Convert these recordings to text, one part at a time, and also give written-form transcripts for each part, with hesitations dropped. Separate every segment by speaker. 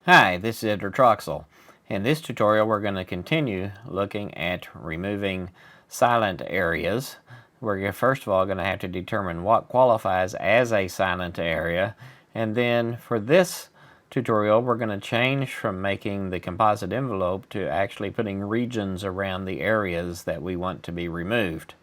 Speaker 1: Hi, this is Editor Troxel. In this tutorial we're going to continue looking at removing silent areas. We're first of all going to have to determine what qualifies as a silent area, and then for this tutorial we're going to change from making the composite envelope to actually putting regions around the areas that we want to be removed.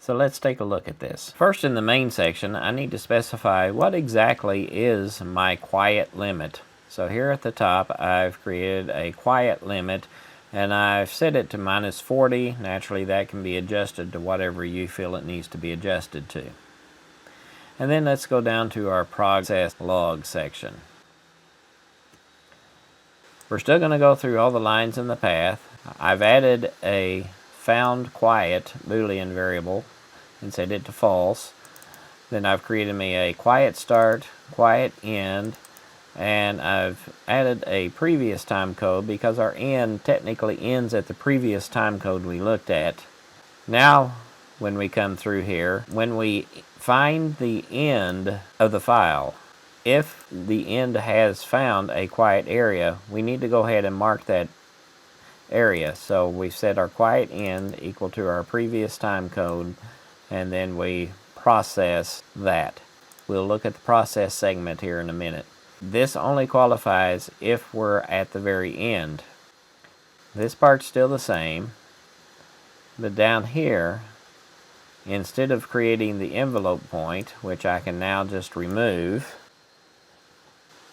Speaker 1: So let's take a look at this. First, in the main section, I need to specify what exactly is my quiet limit. So here at the top, I've created a quiet limit, and I've set it to -40. Naturally, that can be adjusted to whatever you feel it needs to be adjusted to. And then let's go down to our process log section. We're still going to go through all the lines in the path. I've added a found quiet Boolean variable and set it to false. Then I've created me a quiet start, quiet end, and I've added a previous time code because our end technically ends at the previous time code we looked at. Now when we come through here, when we find the end of the file, if the end has found a quiet area, we need to go ahead and mark that area. So we set our quiet end equal to our previous time code, and then we process that. We'll look at the process segment here in a minute. This only qualifies if we're at the very end. This part's still the same, but down here, instead of creating the envelope point, which I can now just remove,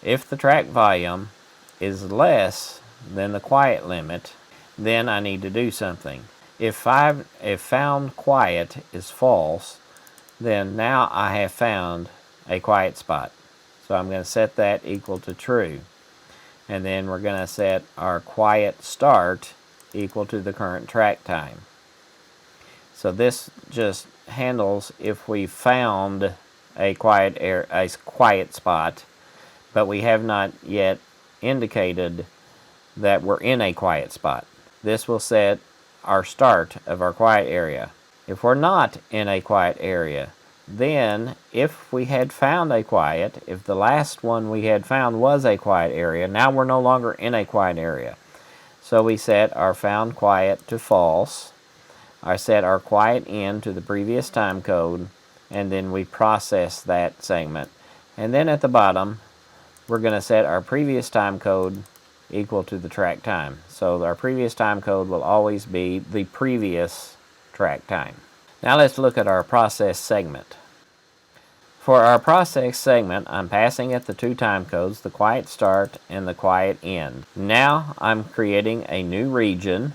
Speaker 1: if the track volume is less than the quiet limit, then I need to do something. If found quiet is false, then now I have found a quiet spot. So I'm going to set that equal to true. And then we're going to set our quiet start equal to the current track time. So this just handles if we found a quiet spot, but we have not yet indicated that we're in a quiet spot. This will set our start of our quiet area. If we're not in a quiet area, then if we had found a quiet, if the last one we had found was a quiet area, now we're no longer in a quiet area. So we set our found quiet to false. I set our quiet end to the previous time code, and then we process that segment. And then at the bottom, we're going to set our previous time code equal to the track time. So our previous time code will always be the previous track time. Now let's look at our process segment. For our process segment, I'm passing it the two time codes, the quiet start and the quiet end. Now I'm creating a new region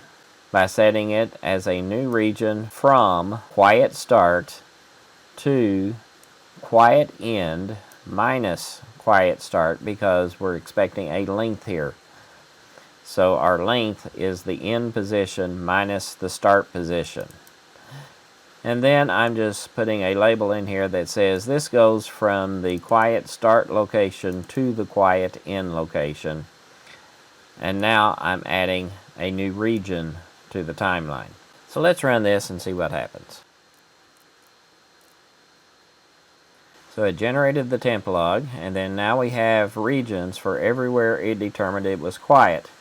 Speaker 1: by setting it as a new region from quiet start to quiet end minus quiet start, because we're expecting a length here. So our length is the end position minus the start position. And then I'm just putting a label in here that says this goes from the quiet start location to the quiet end location. And now I'm adding a new region to the timeline. So let's run this and see what happens. So it generated the temp log, and then now we have regions for everywhere it determined it was quiet.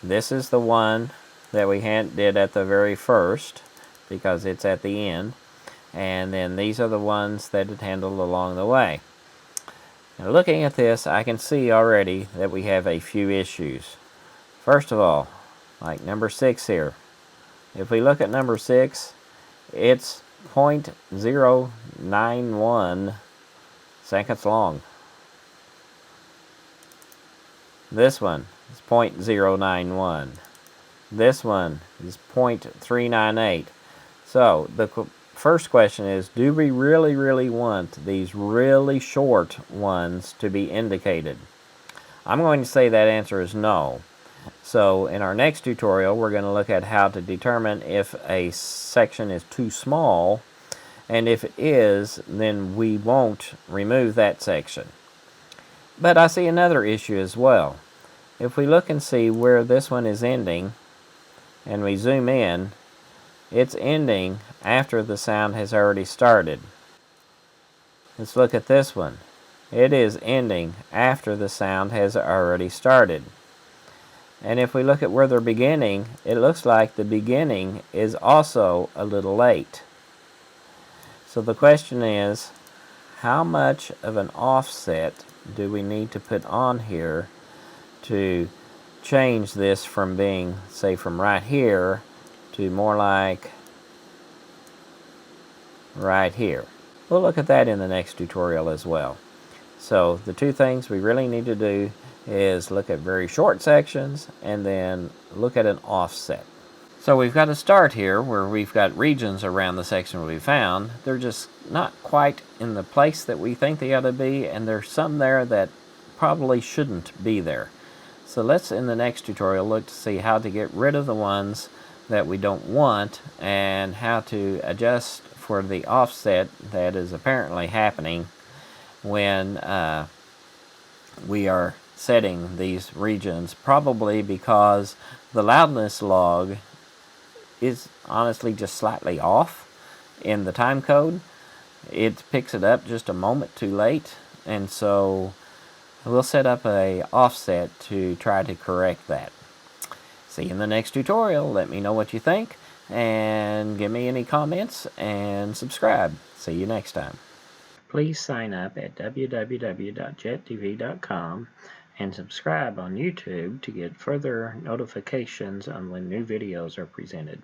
Speaker 1: This is the one that we did at the very first, because it's at the end, and then these are the ones that it handled along the way. Now looking at this, I can see already that we have a few issues. First of all, like number 6 here. If we look at number 6, it's 0.091 seconds long. This one is 0.091. This one is 0.398. So the first question is, do we really want these really short ones to be indicated? I'm going to say that answer is no. So in our next tutorial, we're going to look at how to determine if a section is too small, and if it is, then we won't remove that section. But I see another issue as well. If we look and see where this one is ending, and we zoom in, it's ending after the sound has already started. Let's look at this one. it is ending after the sound has already started. And if we look at where they're beginning, it looks like the beginning is also a little late. So the question is, how much of an offset do we need to put on here to change this from being, say, from right here to more like right here? We'll look at that in the next tutorial as well. So the two things we really need to do is look at very short sections and then look at an offset. So we've got a start here where we've got regions around the section we found. They're just not quite in the place that we think they ought to be, and there's some there that probably shouldn't be there. So let's, in the next tutorial, look to see how to get rid of the ones that we don't want and how to adjust for the offset that is apparently happening when we are setting these regions, probably because the loudness log is honestly just slightly off in the time code. It picks it up just a moment too late, and so we'll set up a offset to try to correct that. See you in the next tutorial. Let me know what you think, and give me any comments, and subscribe. See you next time. Please sign up at www.JETDV.com and subscribe on YouTube to get further notifications on when new videos are presented.